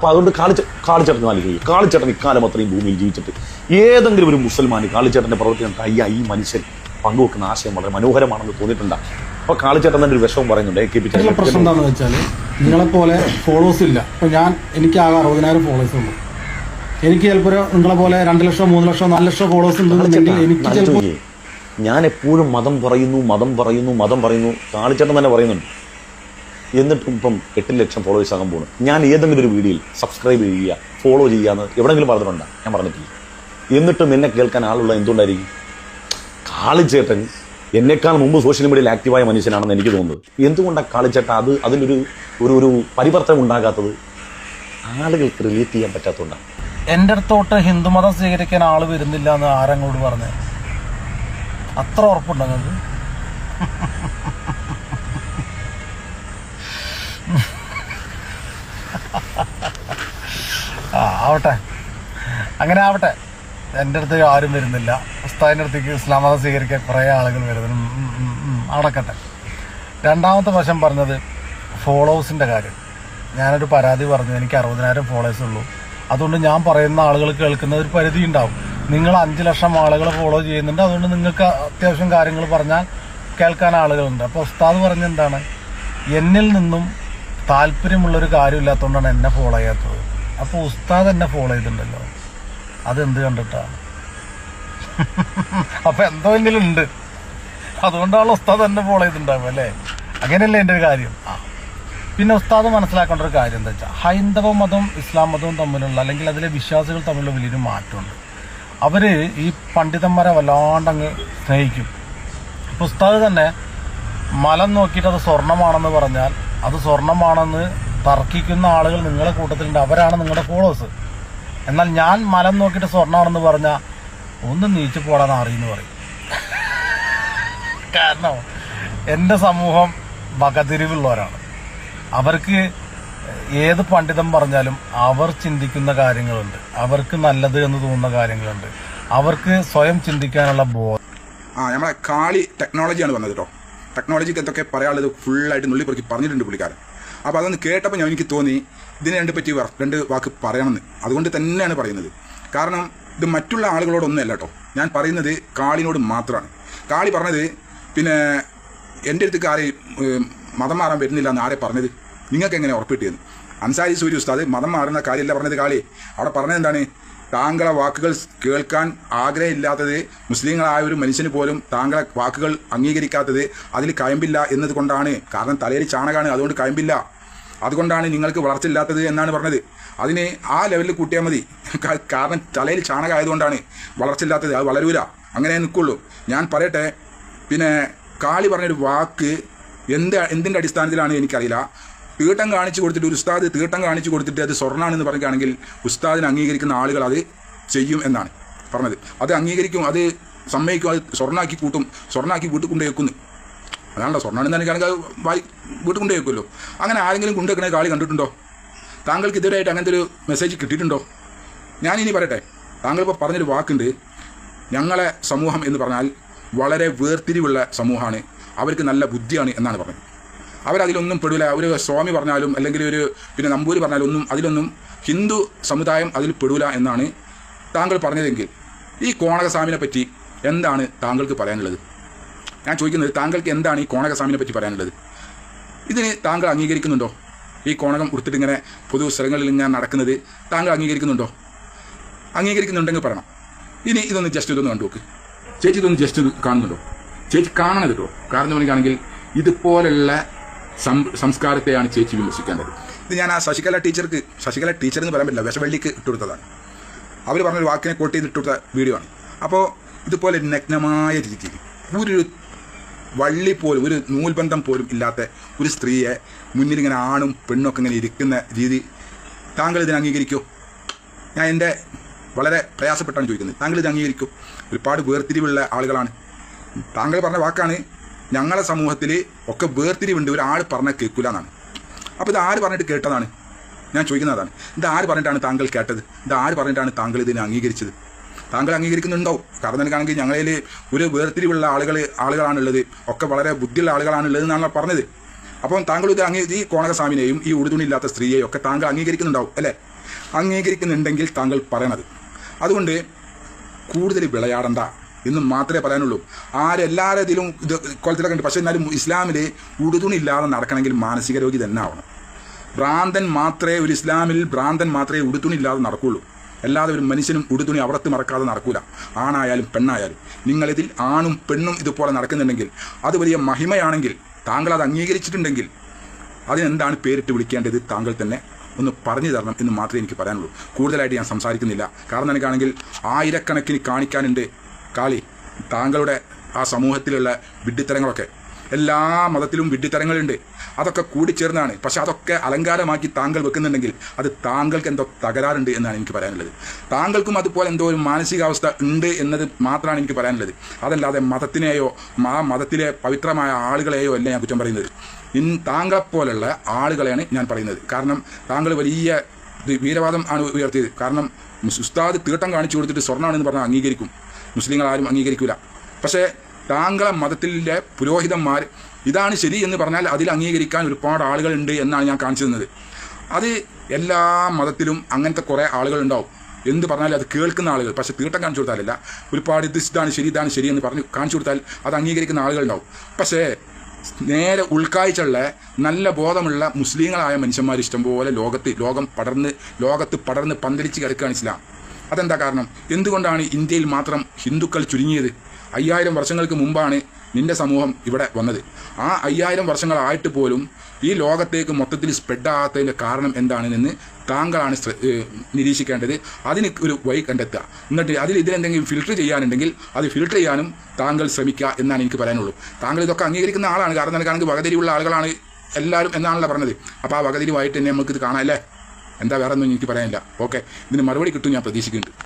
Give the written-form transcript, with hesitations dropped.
അപ്പോൾ അതുകൊണ്ട് കാളിച്ചേട്ടൻ ആലോചിക്കും, കാളിച്ചേട്ടൻ ഇക്കാലം അത്രയും ഭൂമിയിൽ ജീവിച്ചിട്ട് ഏതെങ്കിലും ഒരു മുസൽമാന് കാളിച്ചേട്ടൻ്റെ പ്രവൃത്തി അയ്യ ഈ മനുഷ്യൻ പങ്കുവെക്കുന്ന ആശയം വളരെ മനോഹരമാണെന്ന് തോന്നിയിട്ടുണ്ടാകും. അപ്പോൾ കാളിച്ചേട്ടൻ തന്നെ ഒരു വിഷമം പറയുന്നുണ്ട്. പ്രശ്നം എന്താണെന്ന് വെച്ചാൽ നിങ്ങളെപ്പോലെ ഫോളോവേഴ്സ് ഇല്ല. ഇപ്പോൾ എനിക്ക് ആകെ 60,000 ഫോളോവേഴ്സ് ഉള്ളൂ. എനിക്ക് ചിലപ്പോൾ നിങ്ങളെ പോലെ 2 ലക്ഷം 3 ലക്ഷം 4 ലക്ഷം ഫോളോവേഴ്സ് ഉണ്ടെന്നുണ്ടെങ്കിൽ എനിക്ക് ചിലപ്പോൾ ഞാൻ എപ്പോഴും മതം പറയുന്നു കാളിച്ചേട്ടൻ തന്നെ പറയുന്നുണ്ട്. എന്നിട്ടും ഇപ്പം 8 ലക്ഷം ഫോളോവേഴ്സ് ആകാൻ പോകുന്നു. ഞാൻ ഏതെങ്കിലും ഒരു വീഡിയോയിൽ സബ്സ്ക്രൈബ് ചെയ്യുക ഫോളോ ചെയ്യാന്ന് എവിടെയെങ്കിലും പറഞ്ഞിട്ടുണ്ടോ? ഞാൻ പറഞ്ഞിട്ടില്ല. എന്നിട്ടും എന്നെ കേൾക്കാൻ ആളുള്ള എന്തുകൊണ്ടായിരിക്കും? കാളിച്ചേട്ടൻ എന്നേക്കാൾ മുമ്പ് സോഷ്യൽ മീഡിയയിൽ ആക്റ്റീവായ മനുഷ്യനാണെന്ന് എനിക്ക് തോന്നുന്നത്. എന്തുകൊണ്ടാണ് കാളിച്ചേട്ടൻ അതിലൊരു ഒരു പരിവർത്തനം ഉണ്ടാകാത്തത്? ആളുകൾക്ക് റിലേറ്റ് ചെയ്യാൻ പറ്റാത്തതുകൊണ്ടാണ്. എൻ്റെ അടുത്തോട്ട് ഹിന്ദുമതം സ്വീകരിക്കാൻ ആള് വരുന്നില്ല എന്ന് ആരങ്ങോട് പറഞ്ഞു? അത്ര ഉറപ്പുണ്ടോ നിങ്ങൾക്ക്? ആവട്ടെ, അങ്ങനെ ആവട്ടെ. എൻ്റെ അടുത്ത് ആരും വരുന്നില്ല. ഉസ്താദിൻ്റെ അടുത്തേക്ക് ഇസ്ലാം മതം സ്വീകരിക്കാൻ കുറേ ആളുകൾ വരുന്നു. അടക്കട്ടെ. രണ്ടാമത്തെ വശം പറഞ്ഞത് ഫോളോവേഴ്സിൻ്റെ കാര്യം. ഞാനൊരു പരാതി പറഞ്ഞു, എനിക്ക് 60,000 ഫോളോവേഴ്സ് ഉള്ളൂ. അതുകൊണ്ട് ഞാൻ പറയുന്ന ആളുകൾ കേൾക്കുന്ന ഒരു പരിധി ഉണ്ടാവും. നിങ്ങൾ 5 ലക്ഷം ആളുകൾ ഫോളോ ചെയ്യുന്നുണ്ട്, അതുകൊണ്ട് നിങ്ങൾക്ക് അത്യാവശ്യം കാര്യങ്ങൾ പറഞ്ഞാൽ കേൾക്കാൻ ആളുകളുണ്ട്. അപ്പോൾ ഉസ്താദ് പറഞ്ഞെന്താണ്, എന്നിൽ നിന്നും താല്പര്യമുള്ളൊരു കാര്യമില്ലാത്തതുകൊണ്ടാണ് എന്നെ ഫോളോ ചെയ്യാത്തത്. അപ്പോൾ ഉസ്താദ് എന്നെ ഫോളോ ചെയ്തിട്ടുണ്ടല്ലോ, അതെന്ത് കണ്ടിട്ടാണ്? അപ്പം എന്തെങ്കിലും ഉണ്ട്, അതുകൊണ്ടാണ് ഉസ്താദ് എന്നെ ഫോളോ ചെയ്തിട്ടുണ്ടാവും അല്ലേ? അങ്ങനെയല്ലേ എൻ്റെ ഒരു കാര്യം. പിന്നെ ഉസ്താദ് മനസ്സിലാക്കേണ്ട ഒരു കാര്യം എന്താ വെച്ചാൽ, ഹൈന്ദവ മതവും ഇസ്ലാം മതവും തമ്മിലുള്ള അല്ലെങ്കിൽ അതിലെ വിശ്വാസികൾ തമ്മിലുള്ള വലിയൊരു മാറ്റമുണ്ട്. അവർ ഈ പണ്ഡിതന്മാരെ വല്ലാണ്ടങ്ങ് സ്നേഹിക്കും. ഇപ്പോൾ ഉസ്താദ് തന്നെ മലം നോക്കിയിട്ട് അത് സ്വർണ്ണമാണെന്ന് പറഞ്ഞാൽ അത് സ്വർണ്ണമാണെന്ന് തർക്കിക്കുന്ന ആളുകൾ നിങ്ങളുടെ കൂട്ടത്തിലുണ്ട്. അവരാണ് നിങ്ങളുടെ ഫോളോവേഴ്സ്. എന്നാൽ ഞാൻ മലം നോക്കിയിട്ട് സ്വർണ്ണമാണെന്ന് പറഞ്ഞാൽ ഒന്ന് നീച്ചു പോടാൻ അറിയുമെന്ന് പറയും. കാരണം എൻ്റെ സമൂഹം വകതിരിവുള്ളവരാണ്. അവർക്ക് ഏത് പണ്ഡിതം പറഞ്ഞാലും അവർ ചിന്തിക്കുന്ന കാര്യങ്ങളുണ്ട്, അവർക്ക് നല്ലത് എന്ന് തോന്നുന്ന കാര്യങ്ങളുണ്ട്, അവർക്ക് സ്വയം ചിന്തിക്കാനുള്ള ബോധം. നമ്മളെ കാളി ടെക്നോളജിയാണ് വന്നത് കേട്ടോ. ടെക്നോളജിക്ക് എന്തൊക്കെ പറയാനുള്ളത് ഫുള്ളായിട്ട് നുള്ളിപ്പറക്കി പറഞ്ഞിട്ടുണ്ട് പുള്ളിക്കാരൻ. അപ്പോൾ അതൊന്ന് കേട്ടപ്പോൾ എനിക്ക് തോന്നി ഇതിനെ പറ്റി 2 വാക്ക് പറയണമെന്ന്. അതുകൊണ്ട് തന്നെയാണ് പറയുന്നത്. കാരണം ഇത് മറ്റുള്ള ആളുകളോടൊന്നും അല്ല കേട്ടോ, ഞാൻ പറയുന്നത് കാളിനോട് മാത്രമാണ്. കാളി പറഞ്ഞത് പിന്നെ എൻ്റെ അടുത്തേക്ക് ആരെയും മതം മാറാൻ വരുന്നില്ല എന്ന് ആരെ പറഞ്ഞത്? നിങ്ങൾക്ക് എങ്ങനെ ഉറപ്പിട്ടിയെന്ന്? അൻസാരി സൂര്യ ഉസ്താദ് മതം മാറുന്ന കാര്യമല്ല പറഞ്ഞത്. കാളി അവിടെ പറഞ്ഞത് എന്താണ്? താങ്കളെ വാക്കുകൾ കേൾക്കാൻ ആഗ്രഹമില്ലാത്തത്, മുസ്ലിങ്ങളായ ഒരു മനുഷ്യന് പോലും താങ്കളെ വാക്കുകൾ അംഗീകരിക്കാത്തത് അതിൽ കയമ്പില്ല എന്നതുകൊണ്ടാണ്. കാരണം തലയിൽ ചാണകമാണ്, അതുകൊണ്ട് കയമ്പില്ല. അതുകൊണ്ടാണ് നിങ്ങൾക്ക് വളർച്ചയില്ലാത്തത് എന്നാണ് പറഞ്ഞത്. അതിന് ആ ലെവലിൽ കൂട്ടിയാൽ മതി. കാരണം തലയിൽ ചാണകം ആയതുകൊണ്ടാണ് വളർച്ചയില്ലാത്തത്, അത് വളരൂല, അങ്ങനെ നിൽക്കുള്ളൂ. ഞാൻ പറയട്ടെ, പിന്നെ കാളി പറഞ്ഞൊരു വാക്ക് എന്തിൻ്റെ അടിസ്ഥാനത്തിലാണ് എനിക്കറിയില്ല. തീട്ടം കാണിച്ചു കൊടുത്തിട്ട് ഒരു ഉസ്താദ് തീട്ടം കാണിച്ചു കൊടുത്തിട്ട് അത് സ്വർണ്ണാണെന്ന് പറയുകയാണെങ്കിൽ ഉസ്താദിനെ അംഗീകരിക്കുന്ന ആളുകൾ അത് ചെയ്യും എന്നാണ് പറഞ്ഞത്. അത് അംഗീകരിക്കും, അത് സമ്മതിക്കും, അത് സ്വർണ്ണാക്കി കൂട്ടും, സ്വർണ്ണാക്കി വീട്ടിൽ കൊണ്ടു വെക്കുന്നു. അതാണല്ലോ സ്വർണ്ണാണെന്ന് എനിക്കാണെങ്കിൽ അത് വീട്ടിൽ കൊണ്ടു വെക്കുമല്ലോ. അങ്ങനെ ആരെങ്കിലും കൊണ്ടുവെക്കണേ കാളി കണ്ടിട്ടുണ്ടോ? താങ്കൾക്ക് ഇതുവരെയായിട്ട് അങ്ങനത്തെ ഒരു മെസ്സേജ് കിട്ടിയിട്ടുണ്ടോ? ഞാനിനി പറയട്ടെ, താങ്കളിപ്പോൾ പറഞ്ഞൊരു വാക്കുണ്ട്, ഞങ്ങളെ സമൂഹം എന്ന് പറഞ്ഞാൽ വളരെ വേർതിരിവുള്ള സമൂഹമാണ്, അവർക്ക് നല്ല ബുദ്ധിയാണ് എന്നാണ് പറഞ്ഞത്. അവരതിലൊന്നും പെടില്ല. ഒരു സ്വാമി പറഞ്ഞാലും അല്ലെങ്കിൽ ഒരു പിന്നെ നമ്പൂരി പറഞ്ഞാലും അതിലൊന്നും ഹിന്ദു സമുദായം അതിൽ പെടില്ല എന്നാണ് താങ്കൾ പറഞ്ഞതെങ്കിൽ ഈ കോണകസ്വാമിനെ പറ്റി എന്താണ് താങ്കൾക്ക് പറയാനുള്ളത്? ഞാൻ ചോദിക്കുന്നത്, താങ്കൾക്ക് എന്താണ് ഈ കോണകസ്വാമിനെ പറ്റി പറയാനുള്ളത്? ഇതിന് താങ്കൾ അംഗീകരിക്കുന്നുണ്ടോ? ഈ കോണകം ഉടുത്തിട്ട് ഇങ്ങനെ പൊതു സ്ഥലങ്ങളിൽ ഇങ്ങനെ നടക്കുന്നത് താങ്കൾ അംഗീകരിക്കുന്നുണ്ടോ? അംഗീകരിക്കുന്നുണ്ടെങ്കിൽ പറയണം. ഇനി ഇതൊന്ന് കണ്ടു നോക്ക്. ചേച്ചി ഇതൊന്ന് ജസ്റ്റ് കാണുന്നുണ്ടോ? ചേച്ചി കാണണത് കേട്ടോ. കാരണം പറയുകയാണെങ്കിൽ ഇതുപോലുള്ള സംസ്കാരത്തെയാണ് ചേച്ചി വിമർശിക്കേണ്ടത്. ഇത് ഞാൻ ആ ശശികല ടീച്ചർ എന്ന് പറയാൻ പറ്റില്ല, വിഷവള്ളിക്ക് ഇട്ടുകൊടുത്തതാണ്. അവർ പറഞ്ഞൊരു വാക്കിനെ കോട്ട് ചെയ്ത് ഇട്ടുകൊടുത്ത വീഡിയോ ആണ്. അപ്പോൾ ഇതുപോലെ നഗ്നമായ രീതിയിൽ ഒരു വള്ളി പോലും ഒരു നൂൽബന്ധം പോലും ഇല്ലാത്ത ഒരു സ്ത്രീയെ മുന്നിൽ ഇങ്ങനെ ആണും പെണ്ണും ഒക്കെ ഇങ്ങനെ ഇരിക്കുന്ന രീതി താങ്കൾ ഇതിനെ അംഗീകരിക്കുമോ? ഞാൻ എൻ്റെ വളരെ പ്രയാസപ്പെട്ടാണ് ചോദിക്കുന്നത്. താങ്കൾ ഇത് അംഗീകരിക്കും? ഒരുപാട് വേർതിരിവുള്ള ആളുകളാണ്. താങ്കൾ പറഞ്ഞ വാക്കാണ്, ഞങ്ങളെ സമൂഹത്തിൽ ഒക്കെ വേർതിരിവുണ്ട്, ഒരാൾ പറഞ്ഞാൽ കേൾക്കില്ല എന്നാണ്. അപ്പോൾ ഇത് ആര് പറഞ്ഞിട്ട് കേട്ടതാണ്? ഞാൻ ചോദിക്കുന്നതാണ്. ഇത് ആര് പറഞ്ഞിട്ടാണ് താങ്കൾ കേട്ടത്? ഇത് ആര് പറഞ്ഞിട്ടാണ് താങ്കൾ ഇതിനെ അംഗീകരിച്ചത്? താങ്കൾ അംഗീകരിക്കുന്നുണ്ടാവും. കാരണം എനിക്കാണെങ്കിൽ ഞങ്ങളിൽ ഒരു വേർതിരിവുള്ള ആളുകളാണുള്ളത്, ഒക്കെ വളരെ ബുദ്ധിയുള്ള ആളുകളാണുള്ളത് എന്നാണ് പറഞ്ഞത്. അപ്പം താങ്കൾ ഇത് ഈ കോണകസ്വാമിനെയും ഈ ഉടുതുണിയില്ലാത്ത സ്ത്രീയെയും ഒക്കെ താങ്കൾ അംഗീകരിക്കുന്നുണ്ടാവും അല്ലേ? അംഗീകരിക്കുന്നുണ്ടെങ്കിൽ താങ്കൾ പറയണത്. അതുകൊണ്ട് കൂടുതൽ വിളയാടണ്ട എന്ന് മാത്രമേ പറയാനുള്ളൂ. എല്ലാവരും ഇത് കൊലത്തിലൊക്കെ ഉണ്ട്. പക്ഷേ എന്നാലും ഇസ്ലാമിൽ ഉടുതുണി ഇല്ലാതെ നടക്കണമെങ്കിൽ മാനസിക രോഗി തന്നെ ആവണം. ഇസ്ലാമിൽ ഭ്രാന്തൻ മാത്രമേ ഉടുതുണി ഇല്ലാതെ നടക്കുകയുള്ളൂ. അല്ലാതെ ഒരു മനുഷ്യനും ഉടുതുണി അവിടത്ത് മറക്കാതെ നടക്കൂല. ആണായാലും പെണ്ണായാലും നിങ്ങളിതിൽ ആണും പെണ്ണും ഇതുപോലെ നടക്കുന്നുണ്ടെങ്കിൽ അത് വലിയ മഹിമയാണെങ്കിൽ, താങ്കൾ അത് അംഗീകരിച്ചിട്ടുണ്ടെങ്കിൽ അതിനെന്താണ് പേരിട്ട് വിളിക്കേണ്ടത് താങ്കൾ തന്നെ ഒന്ന് പറഞ്ഞു തരണം എന്ന് മാത്രമേ എനിക്ക് പറയാനുള്ളൂ. കൂടുതലായിട്ട് ഞാൻ സംസാരിക്കുന്നില്ല. കാരണം എനിക്കാണെങ്കിൽ ആയിരക്കണക്കിന് കാണിക്കാനുണ്ട് കാളി. താങ്കളുടെ ആ സമൂഹത്തിലുള്ള വിഡ്ഢിത്തരങ്ങളൊക്കെ, എല്ലാ മതത്തിലും വിഡ്ഢിത്തരങ്ങളുണ്ട്. അതൊക്കെ കൂടിച്ചേർന്നാണ്. പക്ഷെ അതൊക്കെ അലങ്കാരമാക്കി താങ്കൾ വെക്കുന്നുണ്ടെങ്കിൽ അത് താങ്കൾക്ക് എന്തോ തകരാറുണ്ട് എന്നാണ് എനിക്ക് പറയാനുള്ളത്. താങ്കൾക്കും അതുപോലെ എന്തോ ഒരു മാനസികാവസ്ഥ ഉണ്ട് എന്നത് മാത്രമാണ് എനിക്ക് പറയാനുള്ളത്. അതല്ലാതെ മതത്തിനെയോ ആ മതത്തിലെ പവിത്രമായ ആളുകളെയോ അല്ല ഞാൻ കുറ്റം പറയുന്നത്. താങ്കളെപ്പോലുള്ള ആളുകളെയാണ് ഞാൻ പറയുന്നത്. കാരണം താങ്കൾ വലിയ വീരവാദം ആണ് ഉയർത്തിയത്. കാരണം ഉസ്താദ് തീട്ടം കാണിച്ചു കൊടുത്തിട്ട് സ്വർണ്ണമാണെന്ന് പറഞ്ഞാൽ അംഗീകരിക്കും. മുസ്ലിങ്ങൾ ആരും അംഗീകരിക്കില്ല. പക്ഷേ താങ്കളെ മതത്തിലെ പുരോഹിതന്മാർ ഇതാണ് ശരി എന്ന് പറഞ്ഞാൽ അതിൽ അംഗീകരിക്കാൻ ഒരുപാട് ആളുകളുണ്ട് എന്നാണ് ഞാൻ കാണിച്ചു തന്നത്. അത് എല്ലാ മതത്തിലും അങ്ങനത്തെ കുറേ ആളുകളുണ്ടാവും. എന്ത് പറഞ്ഞാലും അത് കേൾക്കുന്ന ആളുകൾ. പക്ഷേ തീട്ടം കാണിച്ചു കൊടുത്താലല്ല, ഒരുപാട് ഇതാണ് ശരി എന്ന് പറഞ്ഞ് കാണിച്ചു കൊടുത്താൽ അത് അംഗീകരിക്കുന്ന ആളുകളുണ്ടാവും. പക്ഷേ നേരെ ഉൾക്കാഴ്ചയുള്ള നല്ല ബോധമുള്ള മുസ്ലിങ്ങളായ മനുഷ്യന്മാർ ഇഷ്ടംപോലെ ലോകത്ത് പടർന്ന് പന്തലിച്ച് കിടക്കുകയാണ് ഇസ്ലാം. അതെന്താ കാരണം? എന്തുകൊണ്ടാണ് ഇന്ത്യയിൽ മാത്രം ഹിന്ദുക്കൾ ചുരുങ്ങിയത്? 5000 വർഷങ്ങൾക്ക് മുമ്പാണ് നിന്റെ സമൂഹം ഇവിടെ വന്നത്. ആ 5000 വർഷങ്ങളായിട്ട് പോലും ഈ ലോകത്തേക്ക് മൊത്തത്തിൽ സ്പ്രെഡാകാത്തതിൻ്റെ കാരണം എന്താണെന്ന് താങ്കളാണ് നിരീക്ഷിക്കേണ്ടത്. അതിന് ഒരു വഴി കണ്ടെത്തുക. എന്നിട്ട് ഇതിലെന്തെങ്കിലും ഫിൽട്ടർ ചെയ്യാനുണ്ടെങ്കിൽ അത് ഫിൽട്ടർ ചെയ്യാനും താങ്കൾ ശ്രമിക്കുക എന്നാണ് എനിക്ക് പറയാനുള്ളൂ. താങ്കൾ ഇതൊക്കെ അംഗീകരിക്കുന്ന ആളാണ്. കാരണം നിനക്കാണെങ്കിൽ വകതിരിവുള്ള ആളുകളാണ് എല്ലാവരും എന്നാണല്ലോ പറഞ്ഞത്. അപ്പോൾ ആ വകതിരിവായിട്ട് തന്നെ നമുക്കിത് കാണാമല്ലേ? എന്താ വേറെ ഒന്നും എനിക്ക് പറയാനില്ല. ഓക്കെ, ഇതിന് മറുപടി കിട്ടും ഞാൻ പ്രതീക്ഷിക്കുന്നുണ്ട്.